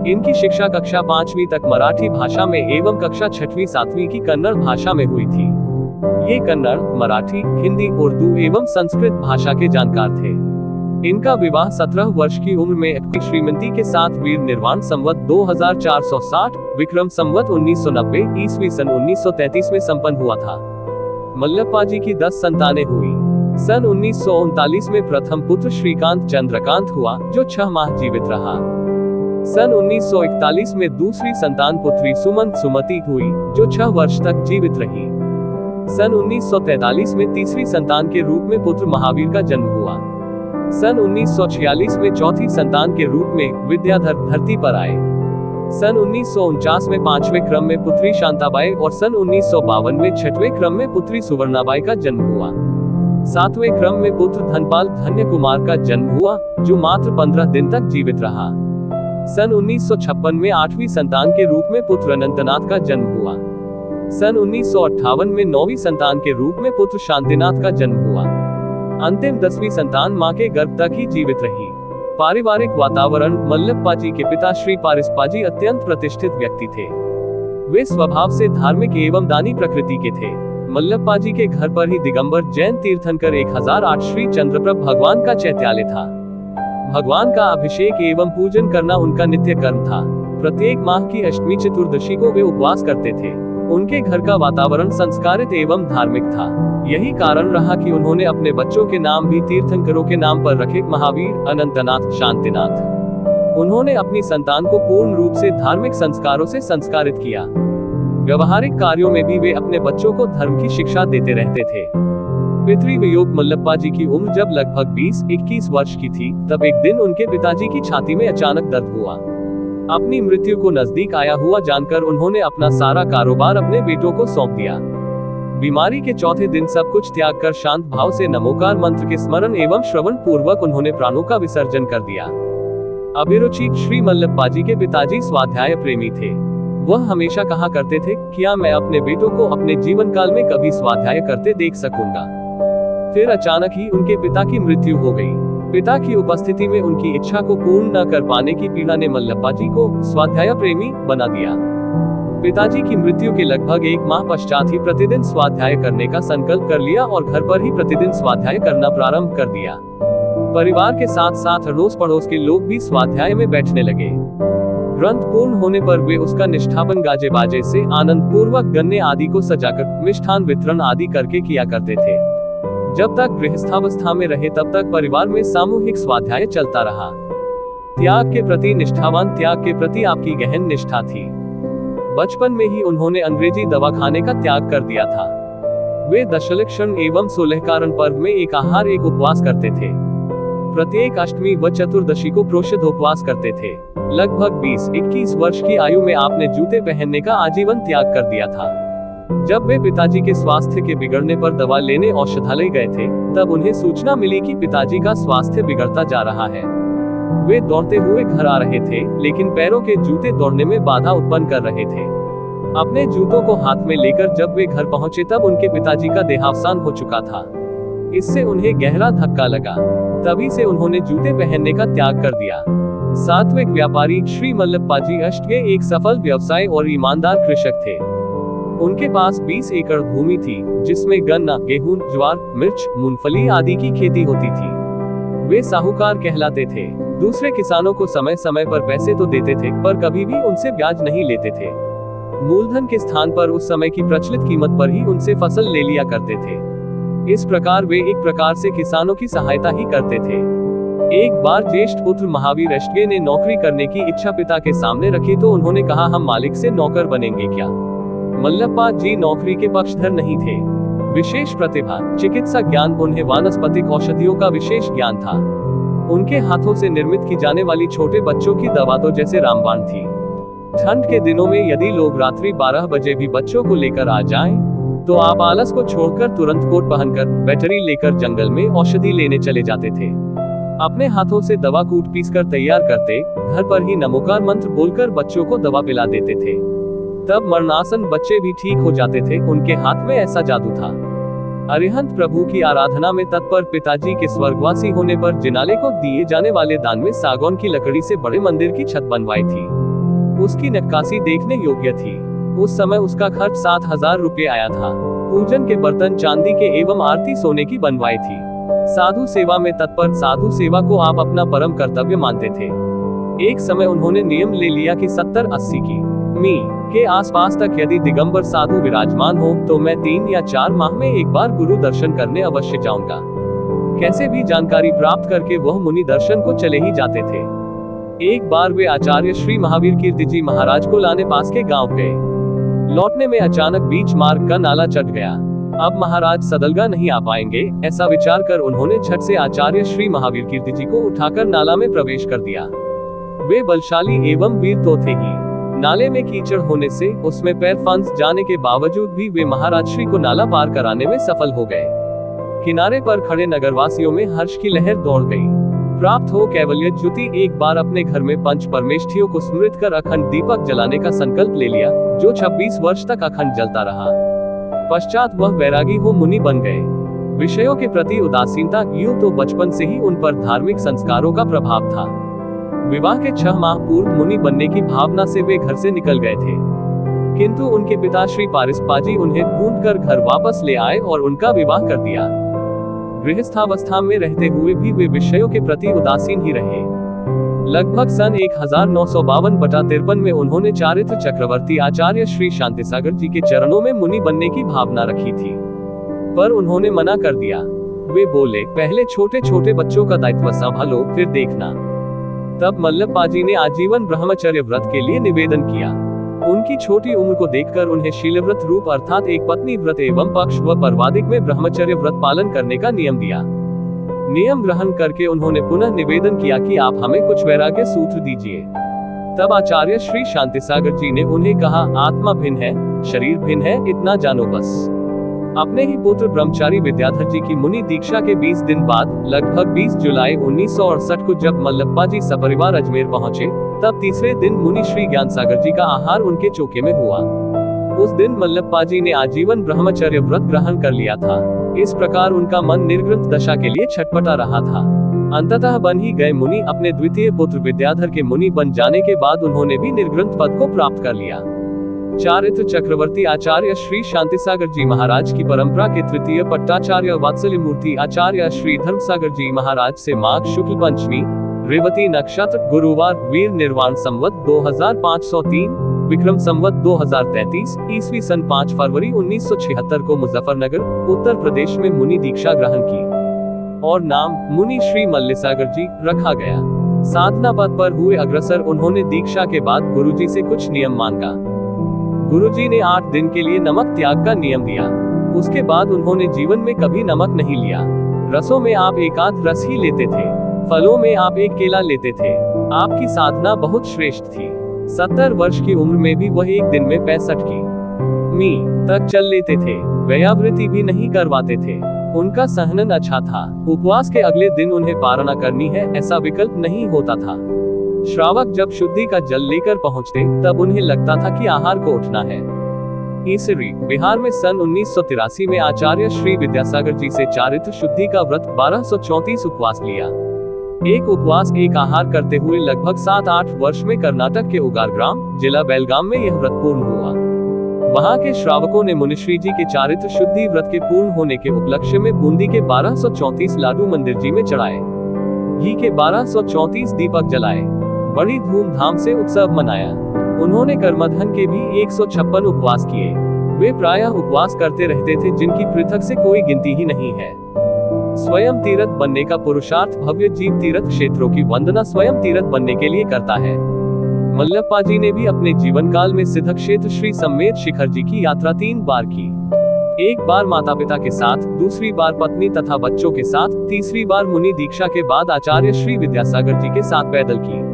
इनकी शिक्षा कक्षा 5वीं तक मराठी भाषा में एवं कक्षा 6वीं 7वीं की कन्नड़ भाषा में हुई थी। ये कन्नड़, मराठी, हिंदी, उर्दू एवं संस्कृत भाषा के जानकार थे। इनका विवाह 17 वर्ष की उम्र में अपनी श्रीमती के साथ वीर निर्वाण संवत 2460 विक्रम संवत 1990 ईस्वी सन 1933 में संपन्न हुआ था। मल्लप्पा जी की 10 संतानें हुई। सन 1939 में प्रथम पुत्र श्रीकांत चंद्रकांत हुआ, जो 6 माह जीवित रहा। सन 1941 में दूसरी संतान पुत्री सुमंत सुमति हुई, जो 6 वर्ष तक जीवित रही। सन 1943 में तीसरी संतान के रूप में पुत्र महावीर का जन्म हुआ। सन 1946 में चौथी संतान के रूप में विद्याधर धरती पर आए। सन 1949 में 5वें क्रम में पुत्री शांताबाई और सन 1952 में 6वें क्रम में पुत्री सुवर्णाबाई का जन्म हुआ। 7वें क्रम में पुत्र धनपाल धन्य कुमार का जन्म हुआ, जो मात्र 15 दिन तक जीवित रहा। सन 1956 में 8वीं संतान के रूप में पुत्र अनंतनाथ का जन्म हुआ। सन 1958 में 9वीं संतान के रूप में पुत्र शांतिनाथ का जन्म हुआ। अंतिम 10वीं संतान मां के गर्भ तक ही जीवित रही। पारिवारिक वातावरण। मल्लप्पा जी के पिता श्री पारिस्पा जी अत्यंत प्रतिष्ठित व्यक्ति थे। वे स्वभाव से धार्मिक एवं दानी प्रकृति के थे। मल्लप्पा जी के घर पर ही दिगंबर जैन तीर्थंकर 1008 श्री चंद्रप्रभ भगवान का चैत्यालय था। भगवान का अभिषेक एवं पूजन करना उनका नित्य कर्म था। प्रत्येक माह की अष्टमी चतुर्दशी को वे उपवास करते थे। उनके घर का वातावरण संस्कारित एवं धार्मिक था। यही कारण रहा कि उन्होंने अपने बच्चों के नाम भी तीर्थंकरों के नाम पर रखे, महावीर, अनंतनाथ, शांतिनाथ। उन्होंने अपनी संतान को पूर्ण रूप से धार्मिक संस्कारों से संस्कारित किया। व्यवहारिक कार्यों में भी वे अपने बच्चों को धर्म की शिक्षा देते रहते थे। पितृवियोग। मल्लप्पा जी की उम्र जब लगभग 20-21 वर्ष की थी, तब एक दिन उनके पिताजी की छाती में अचानक दर्द हुआ। अपनी मृत्यु को नजदीक आया हुआ जानकर उन्होंने अपना सारा कारोबार अपने बेटों को सौंप दिया। बीमारी के चौथे दिन सब कुछ त्याग कर शांत भाव से नमोकार मंत्र के स्मरण एवं श्रवण पूर्वक उन्होंने प्राणों का विसर्जन कर दिया। अभिरुचि। श्री मल्लप्पा जी के पिताजी स्वाध्याय प्रेमी थे। वह हमेशा कहा करते थे, क्या मैं अपने बेटों को अपने जीवन काल में कभी स्वाध्याय करते देख सकूंगा। फिर अचानक ही उनके पिता की मृत्यु हो गई। पिता की उपस्थिति में उनकी इच्छा को पूर्ण न कर पाने की पीड़ा ने मल्लप्पा जी को स्वाध्याय प्रेमी बना दिया। पिताजी की मृत्यु के लगभग 1 माह पश्चात ही प्रतिदिन स्वाध्याय करने का संकल्प कर लिया और घर पर ही प्रतिदिन स्वाध्याय करना प्रारंभ कर दिया। परिवार के साथ साथ अड़ोस पड़ोस के लोग भी स्वाध्याय में बैठने लगे। ग्रंथ पूर्ण होने पर वे उसका निष्ठापन गाजे बाजे से आनंद पूर्वक गन्ने आदि को सजाकर मिष्ठान वितरण आदि करके किया करते थे। जब तक गृहस्थावस्था में रहे तब तक परिवार में सामूहिक स्वाध्याय चलता रहा। त्याग के प्रति निष्ठावान। त्याग के प्रति आपकी गहन निष्ठा थी। बचपन में ही उन्होंने अंग्रेजी दवा खाने का त्याग कर दिया था। वे दशलक्षण एवं 16 कारण पर्व में एक आहार एक उपवास करते थे। प्रत्येक अष्टमी व चतुर्दशी को प्रोषित उपवास करते थे। लगभग 20-21 वर्ष की आयु में आपने जूते पहनने का आजीवन त्याग कर दिया था। जब वे पिताजी के स्वास्थ्य के बिगड़ने पर दवा लेने औषधालय गए थे, तब उन्हें सूचना मिली कि पिताजी का स्वास्थ्य बिगड़ता जा रहा है। वे दौड़ते हुए घर आ रहे थे, लेकिन पैरों के जूते दौड़ने में बाधा उत्पन्न कर रहे थे। अपने जूतों को हाथ में लेकर जब वे घर पहुंचे तब उनके पिताजी का देहावसान हो चुका था। इससे उन्हें गहरा धक्का लगा। तभी से उन्होंने जूते पहनने का त्याग कर दिया। सात्विक व्यापारी। श्री मल्लप्पा जी अष्टगे एक सफल व्यवसाय और ईमानदार कृषक थे। उनके पास 20 एकड़ भूमि थी, जिसमें गन्ना, गेहूं, ज्वार, मिर्च, मूंगफली आदि की खेती होती थी। वे साहूकार कहलाते थे। दूसरे किसानों को समय समय पर पैसे तो देते थे, पर कभी भी उनसे ब्याज नहीं लेते थे। मूलधन के स्थान पर उस समय की प्रचलित कीमत पर ही उनसे फसल ले लिया करते थे। इस प्रकार वे एक प्रकार से किसानों की सहायता ही करते थे। एक बार ज्येष्ठ पुत्र महावीर अष्टगे ने नौकरी करने की इच्छा पिता के सामने रखी तो उन्होंने कहा, हम मालिक से नौकर बनेंगे क्या। मल्लप्पा जी नौकरी के पक्षधर नहीं थे। विशेष प्रतिभा, चिकित्सा ज्ञान, उन्हें वानस्पतिक औषधियों का विशेष ज्ञान था। उनके हाथों से निर्मित की जाने वाली छोटे बच्चों की दवा तो जैसे रामबाण थी। ठंड के दिनों में यदि लोग रात्रि 12 बजे भी बच्चों को लेकर आ जाएं, तो आप आलस को छोड़कर तुरंत कोट पहनकर बैटरी लेकर जंगल में औषधि लेने चले जाते थे। अपने हाथों से दवा कूट पीस कर तैयार करते, घर पर ही नमोकार मंत्र बोलकर बच्चों को दवा पिला देते थे। तब मरणासन बच्चे भी ठीक हो जाते थे। उनके हाथ में ऐसा जादू था। अरिहंत प्रभु की आराधना में तत्पर पिताजी के स्वर्गवासी होने पर जिनाले को दिए जाने वाले दान में सागौन की लकड़ी से बड़े मंदिर की छत बनवाई थी। उसकी नक्काशी देखने योग्य थी। उस समय उसका खर्च 7,000 रुपये आया था। पूजन के बर्तन चांदी के एवं आरती सोने की बनवाई थी। साधु सेवा में तत्पर साधु सेवा को आप अपना परम कर्तव्य मानते थे। एक समय उन्होंने नियम ले लिया कि 70-80 की मी के आसपास तक यदि दिगंबर साधु विराजमान हो तो मैं 3 या 4 माह में एक बार गुरु दर्शन करने अवश्य जाऊंगा। कैसे भी जानकारी प्राप्त करके वह मुनि दर्शन को चले ही जाते थे। एक बार वे आचार्य श्री महावीर कीर्ति जी महाराज को लाने पास के गांव गए। लौटने में अचानक बीच मार्ग का नाला चट गया। अब महाराज सदलगा नहीं आ पाएंगे, ऐसा विचार कर उन्होंने झट से आचार्य श्री महावीर कीर्ति जी को उठाकर नाला में प्रवेश कर दिया। वे बलशाली एवं वीर तो थे ही। नाले में कीचड़ होने से उसमें पैर फंस जाने के बावजूद भी वे महाराज श्री को नाला पार कराने में सफल हो गए। किनारे पर खड़े नगरवासियों में हर्ष की लहर दौड़ गई। प्राप्त हो कैवल्य ज्योति एक बार अपने घर में पंच परमेष्ठियों को स्मृत कर अखंड दीपक जलाने का संकल्प ले लिया, जो 26 वर्ष तक अखंड जलता रहा। पश्चात वह वैरागी हो मुनि बन गए। विषयों के प्रति उदासीनता यूं तो बचपन से ही उन पर धार्मिक संस्कारों का प्रभाव था। विवाह के 6 माह पूर्व मुनि बनने की भावना से वे घर से निकल गए थे, किंतु उनके पिता श्री पारिस्पाजी उन्हें ढूंढकर घर वापस ले आए और उनका विवाह कर दिया। गृहस्थावस्था में रहते हुए भी वे विषयों के प्रति उदासीन ही रहे। लगभग सन 1952-53 में उन्होंने चारित्र चक्रवर्ती आचार्य श्री शांतिसागर जी के चरणों में मुनि बनने की भावना रखी थी, पर उन्होंने मना कर दिया। वे बोले, पहले छोटे छोटे बच्चों का दायित्व संभालो, फिर देखना। तब मल्लप्पाजी ने आजीवन ब्रह्मचर्य व्रत के लिए निवेदन किया। उनकी छोटी उम्र को देखकर उन्हें शीलव्रत रूप अर्थात एक पत्नी व्रत एवं पक्ष व पर्वादिक में ब्रह्मचर्य व्रत पालन करने का नियम दिया। नियम ग्रहण करके उन्होंने पुनः निवेदन किया कि आप हमें कुछ वैराग्य सूत्र दीजिए। तब आचार्य श्री शांतिसागर जी ने उन्हें कहा, आत्मा भिन्न है, शरीर भिन्न है, इतना जानो बस। अपने ही पुत्र ब्रह्मचारी विद्याधर जी की मुनि दीक्षा के 20 दिन बाद लगभग 20 जुलाई 1968 को जब मल्लप्पाजी सपरिवार अजमेर पहुंचे, तब तीसरे दिन मुनि श्री ज्ञानसागर जी का आहार उनके चौके में हुआ। उस दिन मल्लप्पाजी ने आजीवन ब्रह्मचर्य व्रत ग्रहण कर लिया था। इस प्रकार उनका मन निर्ग्रंथ दशा के लिए छटपटा रहा था। अंततः बन ही गए मुनि। अपने द्वितीय पुत्र विद्याधर के मुनि बन जाने के बाद उन्होंने भी निर्ग्रंथ पद को प्राप्त कर लिया। चारित्र चक्रवर्ती आचार्य श्री शांतिसागर जी महाराज की परंपरा के तृतीय पट्टाचार्य वात्सल्य मूर्ति आचार्य श्री धर्मसागर जी महाराज से माघ शुक्ल पंचमी, रेवती नक्षत्र, गुरुवार, वीर निर्वाण संवत 2503, विक्रम संवत 2033, ईस्वी सन 5 फरवरी 1976 को मुजफ्फरनगर, उत्तर प्रदेश में मुनि दीक्षा ग्रहण की और नाम मुनि श्री मल्लिसागर जी रखा गया। साधना पद पर हुए अग्रसर उन्होंने दीक्षा के बाद गुरुजी से कुछ नियम मांगा। गुरुजी ने 8 दिन के लिए नमक त्याग का नियम दिया। उसके बाद उन्होंने जीवन में कभी नमक नहीं लिया। रसों में आप एकाध रस ही लेते थे, फलों में आप एक केला लेते थे। आपकी साधना बहुत श्रेष्ठ थी। 70 वर्ष की उम्र में भी वह एक दिन में 65 की मी तक चल लेते थे। व्यायावृत्ति भी नहीं करवाते थे। उनका सहनन अच्छा था। उपवास के अगले दिन उन्हें पारणा करनी है, ऐसा विकल्प नहीं होता था। श्रावक जब शुद्धि का जल लेकर पहुंचते तब उन्हें लगता था कि आहार को उठना है। ईसरी बिहार में सन 1983 में आचार्य श्री विद्यासागर जी से चारित्र शुद्धि का व्रत 1234 उपवास लिया। एक उपवास एक आहार करते हुए लगभग 7-8 वर्ष में कर्नाटक के उगारग्राम जिला बेलगाम में यह व्रत पूर्ण हुआ। वहां के श्रावकों ने मुनिश्री जी के चारित्र शुद्धि व्रत के पूर्ण होने के उपलक्ष्य में बूंदी के 1234 लाडू मंदिर जी में चढ़ाए। घी के 1234 दीपक जलाए। बड़ी धूमधाम से उत्सव मनाया। उन्होंने कर्मधन के भी 156 उपवास किए। वे प्रायः उपवास करते रहते थे, जिनकी पृथक से कोई गिनती ही नहीं है। स्वयं तीर्थ बनने का पुरुषार्थ भव्य जीव तीर्थ क्षेत्रों की वंदना स्वयं तीर्थ बनने के लिए करता है। मल्लप्पाजी ने भी अपने जीवन काल में सिद्ध क्षेत्र श्री सम्मेद शिखर जी की यात्रा 3 बार की। एक बार माता पिता के साथ, दूसरी बार पत्नी तथा बच्चों के साथ, तीसरी बार मुनि दीक्षा के बाद आचार्य श्री विद्यासागर जी के साथ पैदल की।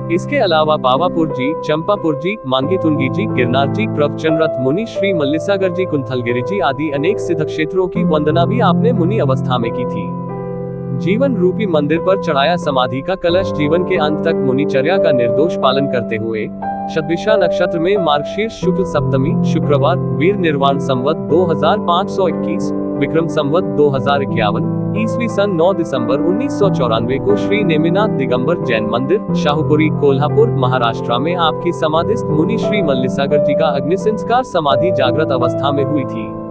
इसके अलावा पावापुर जी, चंपापुर जी, मांगीतुंगी जी, गिरनार जी, प्रवचनरत मुनि श्री मल्लिसागर जी, कुंथलगिरी जी आदि अनेक सिद्ध क्षेत्रों की वंदना भी आपने मुनि अवस्था में की थी। जीवन रूपी मंदिर पर चढ़ाया समाधि का कलश जीवन के अंत तक मुनिचर्या का निर्दोष पालन करते हुए शतभिषा नक्षत्र में मार्गशीर्ष शुक्ल सप्तमी शुक्रवार, वीर निर्वाण संवत 2521, विक्रम संवत 2051 ईस्वी सन 9 दिसंबर 1994 को श्री नेमिनाथ दिगंबर जैन मंदिर, शाहूपुरी, कोल्हापुर, महाराष्ट्र में आपकी समाधिस्थ मुनि श्री मल्लिसागर जी का अग्नि संस्कार समाधि जागृत अवस्था में हुई थी।